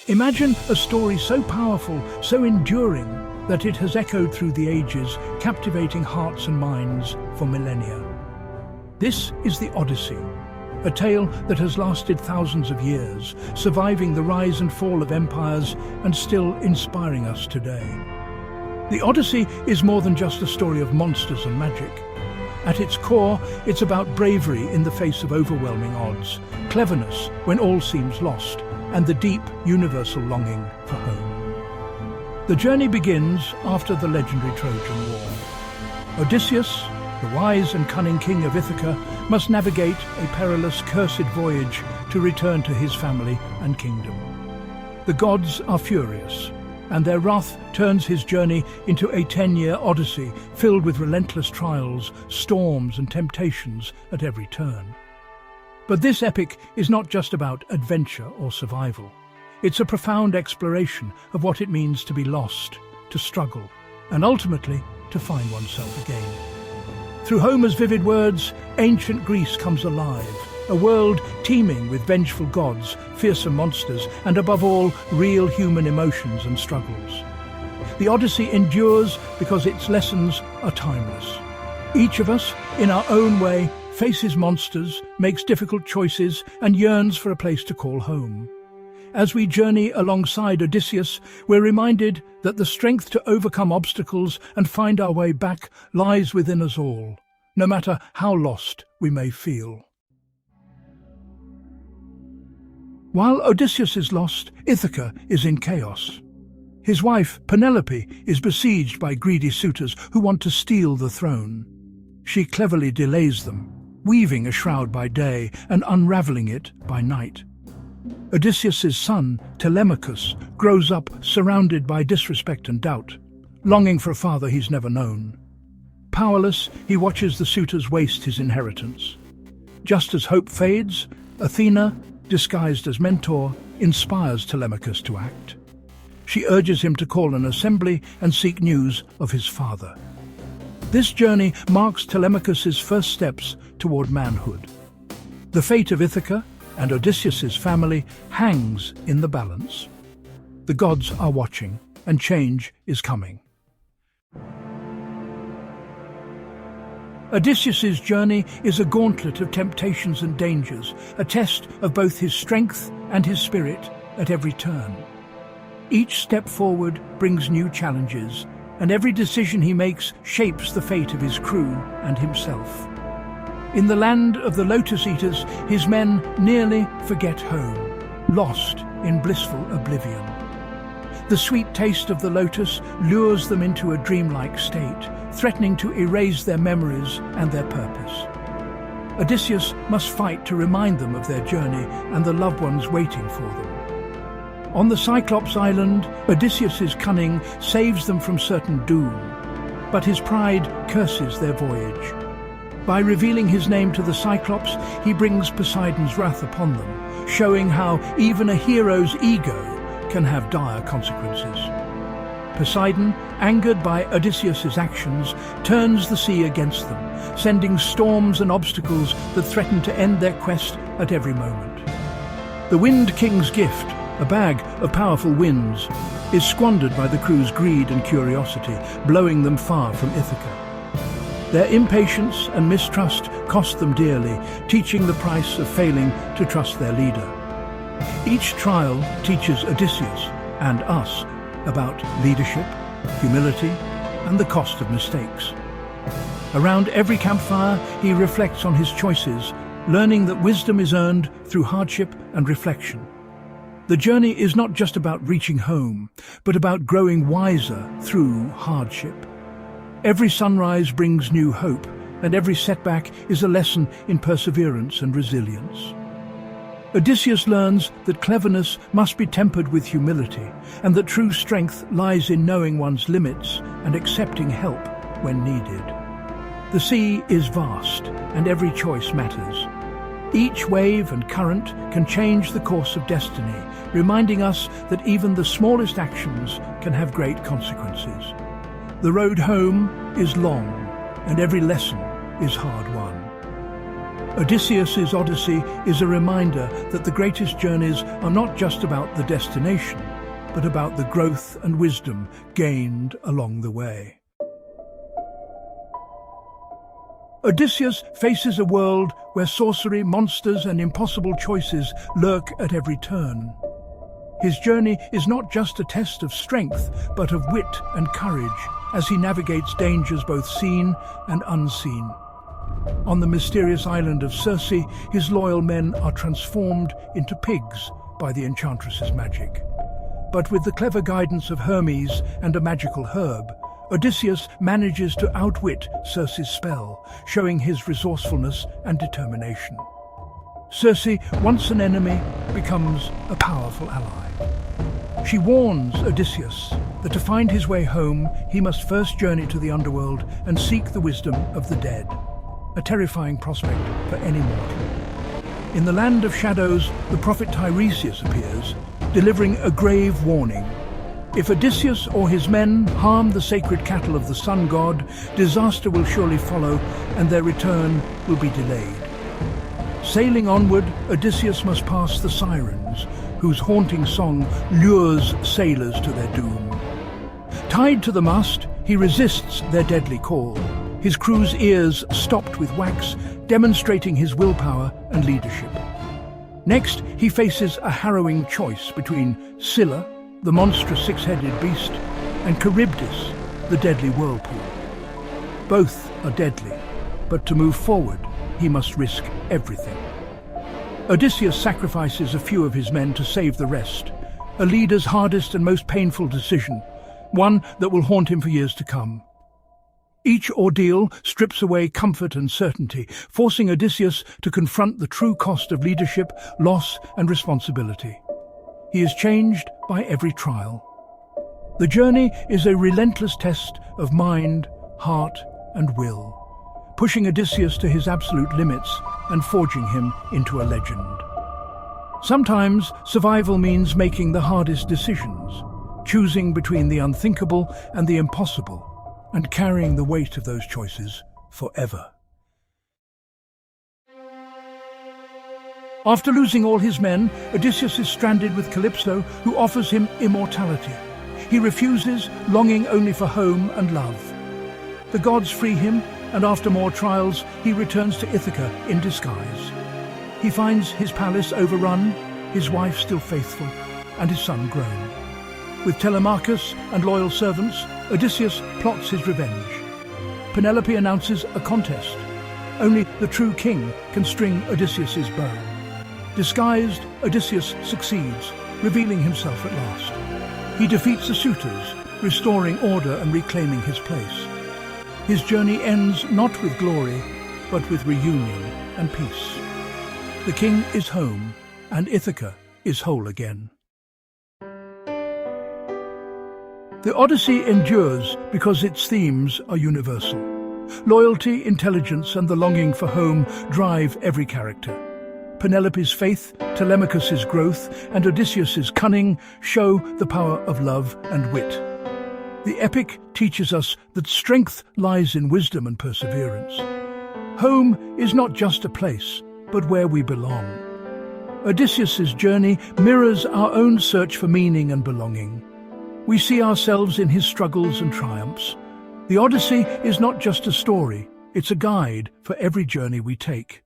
Imagine a story so powerful, so enduring, that it has echoed through the ages, captivating hearts and minds for millennia. This is the Odyssey, a tale that has lasted thousands of years, surviving the rise and fall of empires and still inspiring us today. The Odyssey is more than just a story of monsters and magic. At its core, it's about bravery in the face of overwhelming odds, cleverness when all seems lost, and the deep, universal longing for home. The journey begins after the legendary Trojan War. Odysseus, the wise and cunning king of Ithaca, must navigate a perilous, cursed voyage to return to his family and kingdom. The gods are furious, and their wrath turns his journey into a 10-year odyssey filled with relentless trials, storms and temptations at every turn. But this epic is not just about adventure or survival. It's a profound exploration of what it means to be lost, to struggle, and ultimately to find oneself again. Through Homer's vivid words, ancient Greece comes alive, a world teeming with vengeful gods, fearsome monsters, and above all, real human emotions and struggles. The Odyssey endures because its lessons are timeless. Each of us, in our own way, faces monsters, makes difficult choices, and yearns for a place to call home. As we journey alongside Odysseus, we're reminded that the strength to overcome obstacles and find our way back lies within us all, no matter how lost we may feel. While Odysseus is lost, Ithaca is in chaos. His wife, Penelope, is besieged by greedy suitors who want to steal the throne. She cleverly delays them, weaving a shroud by day and unraveling it by night. Odysseus' son, Telemachus, grows up surrounded by disrespect and doubt, longing for a father he's never known. Powerless, he watches the suitors waste his inheritance. Just as hope fades, Athena, disguised as mentor, inspires Telemachus to act. She urges him to call an assembly and seek news of his father. This journey marks Telemachus' first steps toward manhood. The fate of Ithaca and Odysseus' family hangs in the balance. The gods are watching, and change is coming. Odysseus' journey is a gauntlet of temptations and dangers, a test of both his strength and his spirit at every turn. Each step forward brings new challenges, and every decision he makes shapes the fate of his crew and himself. In the land of the Lotus Eaters, his men nearly forget home, lost in blissful oblivion. The sweet taste of the lotus lures them into a dreamlike state, threatening to erase their memories and their purpose. Odysseus must fight to remind them of their journey and the loved ones waiting for them. On the Cyclops island, Odysseus' cunning saves them from certain doom, but his pride curses their voyage. By revealing his name to the Cyclops, he brings Poseidon's wrath upon them, showing how even a hero's ego can have dire consequences. Poseidon, angered by Odysseus' actions, turns the sea against them, sending storms and obstacles that threaten to end their quest at every moment. The Wind King's gift, a bag of powerful winds, is squandered by the crew's greed and curiosity, blowing them far from Ithaca. Their impatience and mistrust cost them dearly, teaching the price of failing to trust their leader. Each trial teaches Odysseus and us about leadership, humility, and the cost of mistakes. Around every campfire, he reflects on his choices, learning that wisdom is earned through hardship and reflection. The journey is not just about reaching home, but about growing wiser through hardship. Every sunrise brings new hope, and every setback is a lesson in perseverance and resilience. Odysseus learns that cleverness must be tempered with humility, and that true strength lies in knowing one's limits and accepting help when needed. The sea is vast, and every choice matters. Each wave and current can change the course of destiny, reminding us that even the smallest actions can have great consequences. The road home is long, and every lesson is hard won. Odysseus's Odyssey is a reminder that the greatest journeys are not just about the destination, but about the growth and wisdom gained along the way. Odysseus faces a world where sorcery, monsters, and impossible choices lurk at every turn. His journey is not just a test of strength, but of wit and courage as he navigates dangers both seen and unseen. On the mysterious island of Circe, his loyal men are transformed into pigs by the enchantress's magic. But with the clever guidance of Hermes and a magical herb, Odysseus manages to outwit Circe's spell, showing his resourcefulness and determination. Circe, once an enemy, becomes a powerful ally. She warns Odysseus that to find his way home, he must first journey to the underworld and seek the wisdom of the dead, a terrifying prospect for any mortal. In the land of shadows, the prophet Tiresias appears, delivering a grave warning. If Odysseus or his men harm the sacred cattle of the sun god, disaster will surely follow, and their return will be delayed. Sailing onward, Odysseus must pass the Sirens, whose haunting song lures sailors to their doom. Tied to the mast, he resists their deadly call, his crew's ears stopped with wax, demonstrating his willpower and leadership. Next, he faces a harrowing choice between Scylla, the monstrous six-headed beast, and Charybdis, the deadly whirlpool. Both are deadly, but to move forward, he must risk everything. Odysseus sacrifices a few of his men to save the rest, a leader's hardest and most painful decision, one that will haunt him for years to come. Each ordeal strips away comfort and certainty, forcing Odysseus to confront the true cost of leadership, loss, and responsibility. He is changed by every trial. The journey is a relentless test of mind, heart, and will, pushing Odysseus to his absolute limits and forging him into a legend. Sometimes survival means making the hardest decisions, choosing between the unthinkable and the impossible, and carrying the weight of those choices forever. After losing all his men, Odysseus is stranded with Calypso, who offers him immortality. He refuses, longing only for home and love. The gods free him, and after more trials, he returns to Ithaca in disguise. He finds his palace overrun, his wife still faithful, and his son grown. With Telemachus and loyal servants, Odysseus plots his revenge. Penelope announces a contest. Only the true king can string Odysseus's bow. Disguised, Odysseus succeeds, revealing himself at last. He defeats the suitors, restoring order and reclaiming his place. His journey ends not with glory, but with reunion and peace. The king is home, and Ithaca is whole again. The Odyssey endures because its themes are universal. Loyalty, intelligence, and the longing for home drive every character. Penelope's faith, Telemachus's growth, and Odysseus's cunning show the power of love and wit. The epic teaches us that strength lies in wisdom and perseverance. Home is not just a place, but where we belong. Odysseus's journey mirrors our own search for meaning and belonging. We see ourselves in his struggles and triumphs. The Odyssey is not just a story, it's a guide for every journey we take.